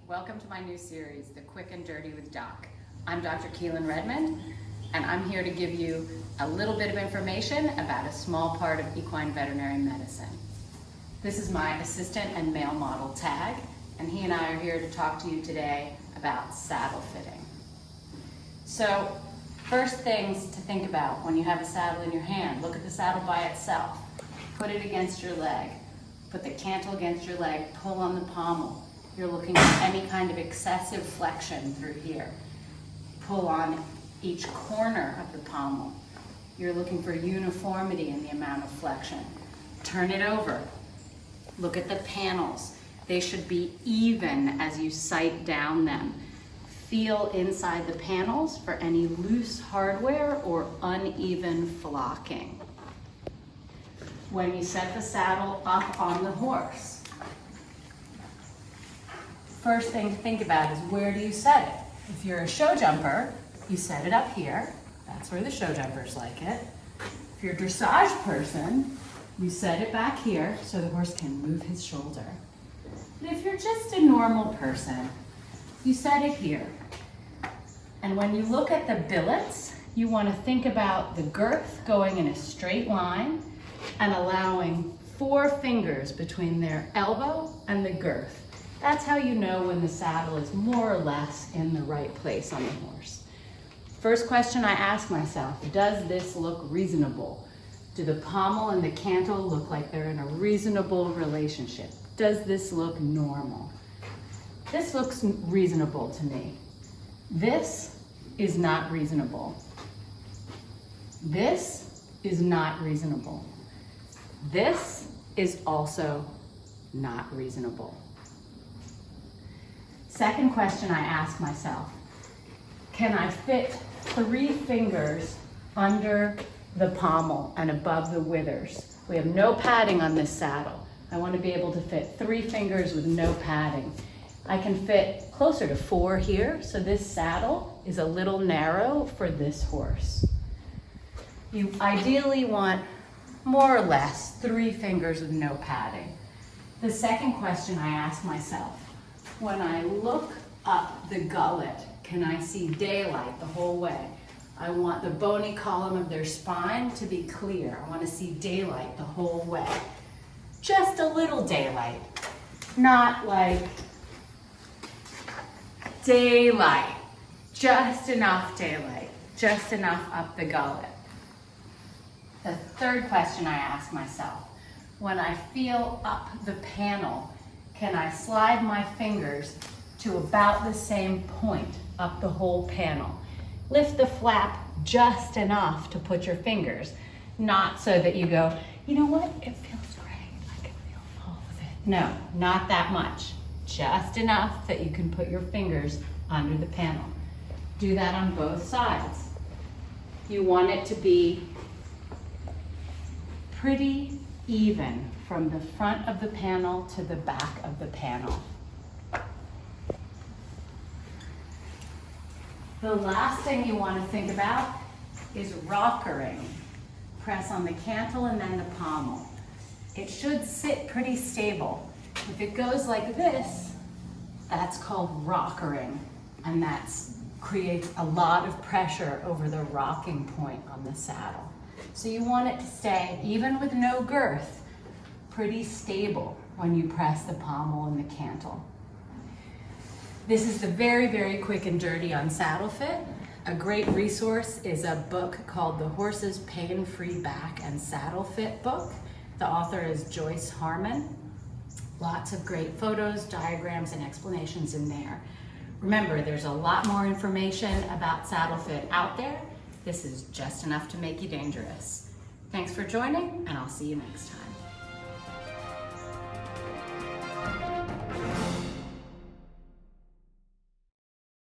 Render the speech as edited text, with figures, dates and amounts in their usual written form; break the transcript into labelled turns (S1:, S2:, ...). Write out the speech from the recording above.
S1: Welcome to my new series, The Quick and Dirty with Doc. I'm Dr. Keelin Redmond, and I'm here to give you a little bit of information about a small part of equine veterinary medicine. This is my assistant and male model Tag, and he and I are here to talk to you today about saddle fitting. So, first things to think about when you have a saddle in your hand, look at the saddle by itself. Put it against your leg. Put the cantle against your leg, pull on the pommel. You're looking for any kind of excessive flexion through here. Pull on each corner of the pommel. You're looking for uniformity in the amount of flexion. Turn it over. Look at the panels. They should be even as you sight down them. Feel inside the panels for any loose hardware or uneven flocking. When you set the saddle up on the horse, first thing to think about is where do you set it? If you're a show jumper, you set it up here. That's where the show jumpers like it. If you're a dressage person, you set it back here so the horse can move his shoulder. But if you're just a normal person, you set it here. And when you look at the billets, you want to think about the girth going in a straight line and allowing 4 fingers between their elbow and the girth. That's how you know when the saddle is more or less in the right place on the horse. First question I ask myself, does this look reasonable? Do the pommel and the cantle look like they're in a reasonable relationship? Does this look normal? This looks reasonable to me. This is not reasonable. This is not reasonable. This is also not reasonable. Second question I ask myself, can I fit 3 fingers under the pommel and above the withers? We have no padding on this saddle. I want to be able to fit 3 fingers with no padding. I can fit closer to 4 here, so this saddle is a little narrow for this horse. You ideally want more or less 3 fingers with no padding. The second question I ask myself, when I look up the gullet, can I see daylight the whole way? I want the bony column of their spine to be clear. I want to see daylight the whole way. Just a little daylight, not like daylight, just enough daylight, just enough up the gullet. The third question I ask myself, when I feel up the panel, can I slide my fingers to about the same point up the whole panel? Lift the flap just enough to put your fingers, not so that you go, you know what, it feels great, I can feel all of it. No, not that much. Just enough that you can put your fingers under the panel. Do that on both sides. You want it to be pretty even from the front of the panel to the back of the panel. The last thing you want to think about is rockering. Press on the cantle and then the pommel. It should sit pretty stable. If it goes like this, that's called rockering, and that creates a lot of pressure over the rocking point on the saddle. So you want it to stay, even with no girth, pretty stable when you press the pommel and the cantle. This is the very, very quick and dirty on saddle fit. A great resource is a book called The Horse's Pain-Free Back and Saddle Fit book. The author is Joyce Harmon. Lots of great photos, diagrams, and explanations in there. Remember, there's a lot more information about saddle fit out there. This is just enough to make you dangerous. Thanks for joining, and I'll see you next time.